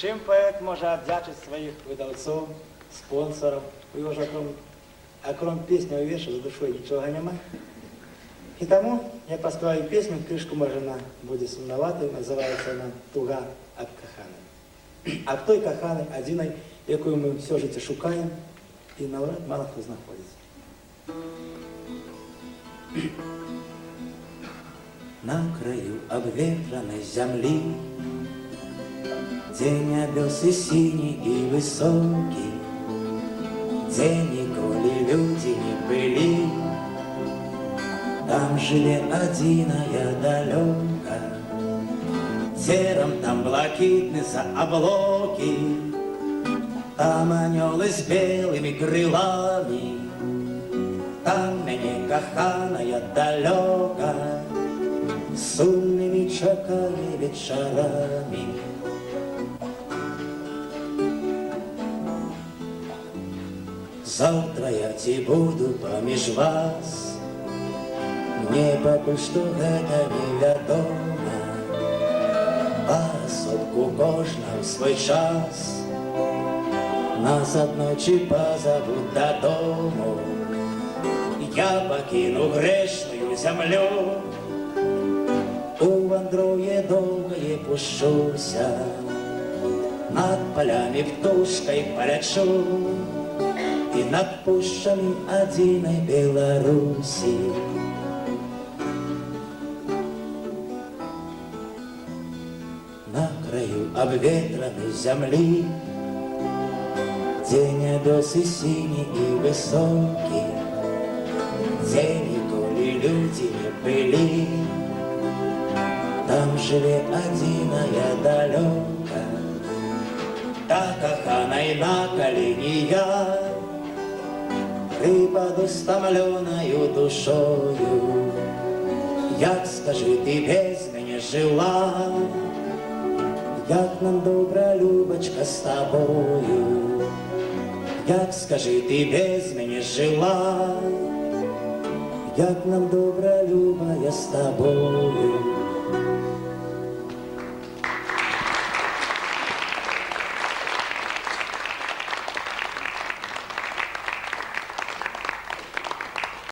чим поет може віддячити своїх видавців, спонсорів? У його ж окрім пісні увішав, за душою нічого немає. І тому я поспіваю пісню, кришку може вона буде сумноватою, називається вона «Туга об коханої». Об той коханої, одиній, яку ми все життя шукаємо, і навряд мало хто знаходиться. На краю обветренной земли день обвелся синий и высокий, день, николи люди не были. Там жили одиная далеко, сером там блакитны за облаки, там анёлы с белыми крылами, там меня коханая далеко, сумными чаками вечерами. Завтра я те буду поміж вас, мне пока что это неведомо, посадку кожного свой час, нас одночі позовут додому. Я покину грешную землю, увандрує довгое пущуся, над полями птушкой полечу, и над пущами одиной Беларуси. На краю обветренной земли день обвелся синий и высокий, день, коли люди не были. Там жили одиная далеко, та коханой на колени я, припаду стомленою душою. Як, скажи, ти без мене жила, як нам добра, Любочка, з тобою. Як, скажи, ти без мене жила, як нам добра, Люба, я з тобою.